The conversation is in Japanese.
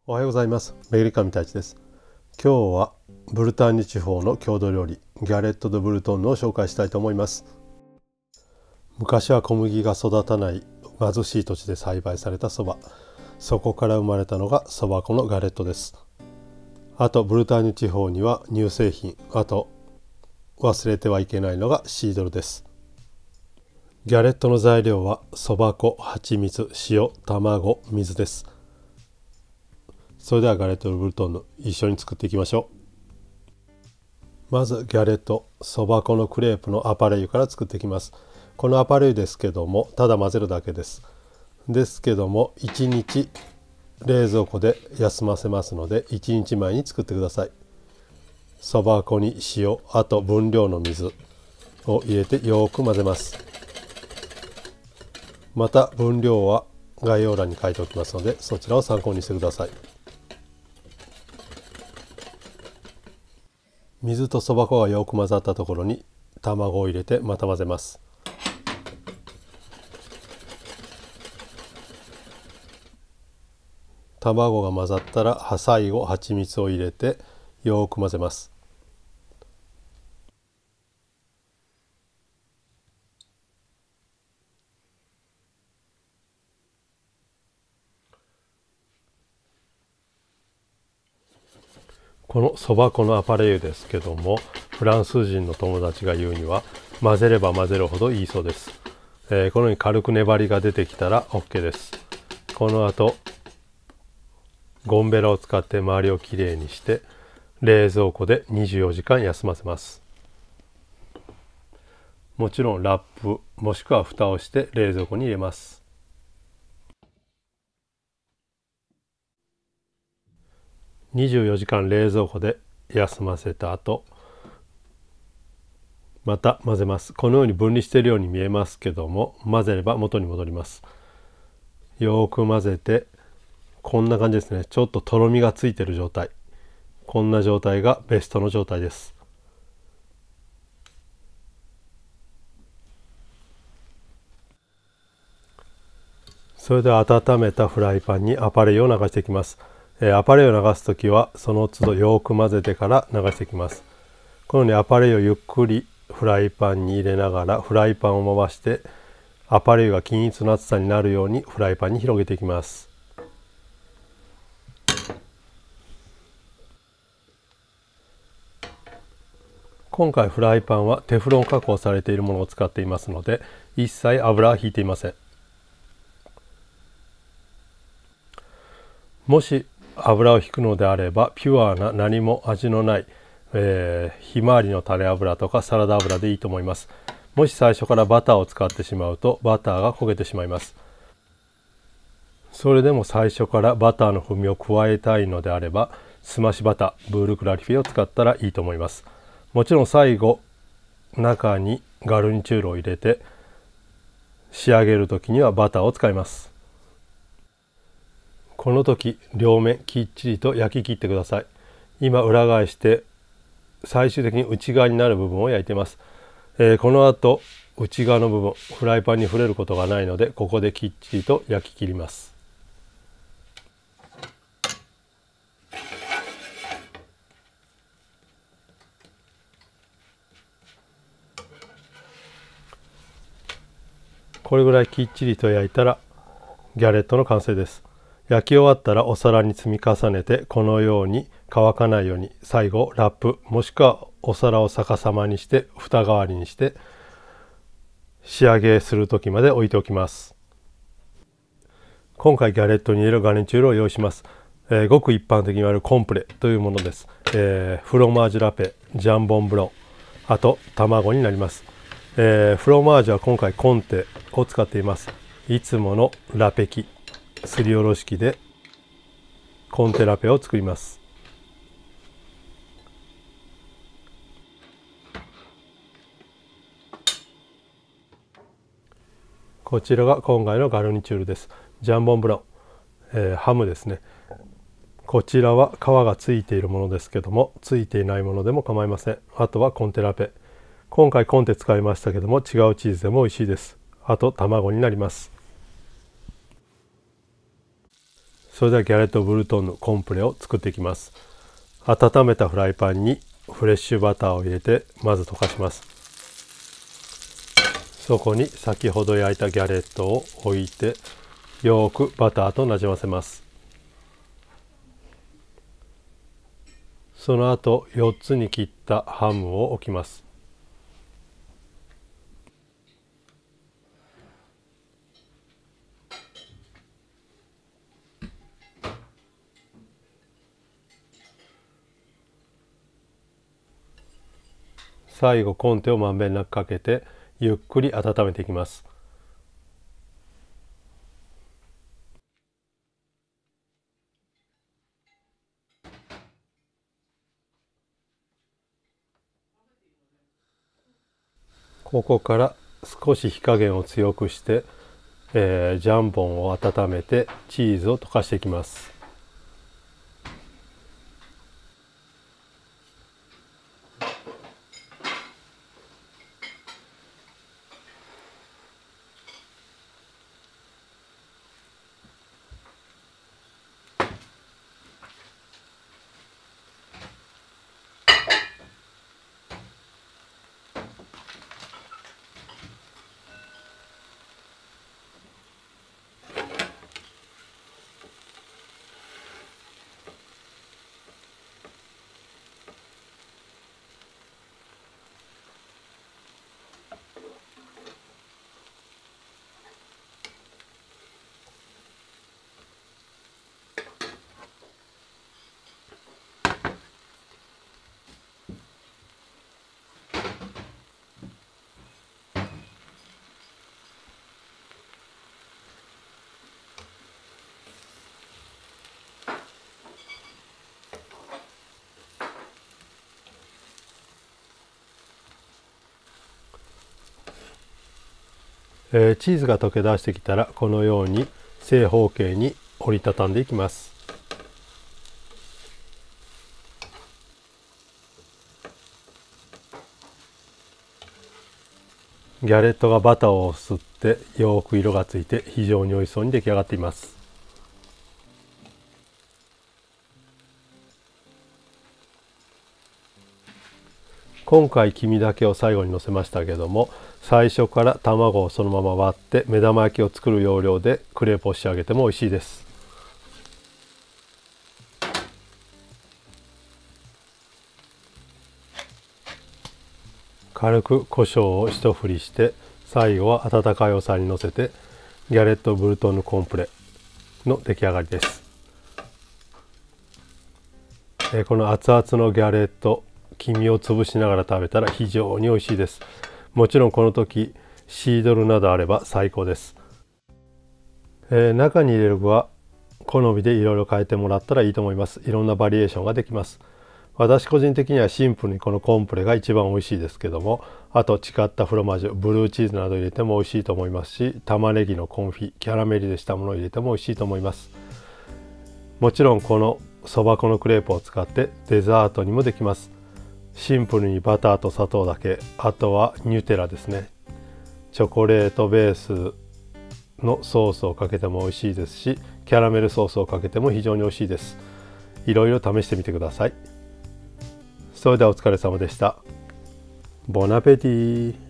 おはようございます。メグリカミ太一です。今日はブルターニュ地方の郷土料理ギャレット・ド・ブルトンヌを紹介したいと思います。昔は小麦が育たない貧しい土地で栽培されたそば、そこから生まれたのがそば粉のガレットです。あとブルターニュ地方には乳製品、あと忘れてはいけないのがシードルです。ギャレットの材料はそば粉、蜂蜜、塩、卵、水です。それではガレット・ド・ブルトンヌ一緒に作っていきましょう。まずギャレット、そば粉のクレープのアパレイユから作っていきます。このアパレイユですけどもただ混ぜるだけです。ですけども1日冷蔵庫で休ませますので1日前に作ってください。そば粉に塩、あと分量の水を入れてよく混ぜます。また分量は概要欄に書いておきますのでそちらを参考にしてください。水とそば粉がよく混ざったところに卵を入れてまた混ぜます。卵が混ざったら最後蜂蜜を入れてよく混ぜます。このそば粉のアパレイユですけどもフランス人の友達が言うには混ぜれば混ぜるほどいいそうです。このように軽く粘りが出てきたら OK です。この後ゴンベラを使って周りをきれいにして冷蔵庫で24時間休ませます。もちろんラップもしくは蓋をして冷蔵庫に入れます。24時間冷蔵庫で休ませた後また混ぜます。このように分離しているように見えますけども混ぜれば元に戻ります。よく混ぜてこんな感じですね。ちょっととろみがついている状態、こんな状態がベストの状態です。それでは温めたフライパンにアパレイユを流していきます。アパレイユを流すときはその都度よく混ぜてから流していきます。このようにアパレイユをゆっくりフライパンに入れながらフライパンを回してアパレイユが均一の厚さになるようにフライパンに広げていきます。今回フライパンはテフロン加工されているものを使っていますので一切油は引いていません。もし油を引くのであればピュアな何も味のない、ひまわりのタレ油とかサラダ油でいいと思います。もし最初からバターを使ってしまうとバターが焦げてしまいます。それでも最初からバターの風味を加えたいのであればスマッシュバター、ブールクラリフィを使ったらいいと思います。もちろん最後中にガルニチュールを入れて仕上げる時にはバターを使います。この時両面きっちりと焼き切ってください。今裏返して最終的に内側になる部分を焼いています。この後内側の部分フライパンに触れることがないのでここできっちりと焼き切ります。これぐらいきっちりと焼いたらギャレットの完成です。焼き終わったらお皿に積み重ねてこのように乾かないように最後ラップもしくはお皿を逆さまにして蓋代わりにして仕上げする時まで置いておきます。今回ギャレットに入れるガレンチュールを用意します。ごく一般的に言われるコンプレというものです。フロマージュラペ、ジャンボンブロン、あと卵になります。フロマージュは今回コンテを使っています。いつものラペ機、すりおろし器でコンテラペを作ります。こちらが今回のガルニチュールです。ジャンボンブロン、ハムですね。こちらは皮がついているものですけどもついていないものでも構いません。あとはコンテラペ、今回コンテ使いましたけども違うチーズでも美味しいです。あと卵になります。それではギャレット・ブルトンのコンプレを作っていきます。温めたフライパンにフレッシュバターを入れてまず溶かします。そこに先ほど焼いたギャレットを置いてよくバターとなじませます。その後4つに切ったハムを置きます。最後コンテをまんべんなくかけてゆっくり温めていきます。ここから少し火加減を強くして、ジャンボンを温めてチーズを溶かしていきます。チーズが溶け出してきたらこのように正方形に折りたたんでいきます。ギャレットがバターを吸ってよく色がついて非常に美味しそうに出来上がっています。今回黄身だけを最後にのせましたけども、最初から卵をそのまま割って目玉焼きを作る要領でクレープを仕上げても美味しいです。軽く胡椒を一振りして最後は温かいお皿にのせてギャレット・ブルトンヌコンプレの出来上がりです。この熱々のギャレット、黄身を潰しながら食べたら非常に美味しいです。もちろんこの時シードルなどあれば最高です。中に入れる具は好みでいろいろ変えてもらったらいいと思います。いろんなバリエーションができます。私個人的にはシンプルにこのコンプレが一番美味しいですけども、あと誓ったフロマージュ、ブルーチーズなど入れても美味しいと思いますし、玉ねぎのコンフィ、キャラメリゼしたものを入れても美味しいと思います。もちろんこのそば粉のクレープを使ってデザートにもできます。シンプルにバターと砂糖だけ、あとはニュテラですね。チョコレートベースのソースをかけても美味しいですし、キャラメルソースをかけても非常に美味しいです。いろいろ試してみてください。それではお疲れ様でした。ボナペティ。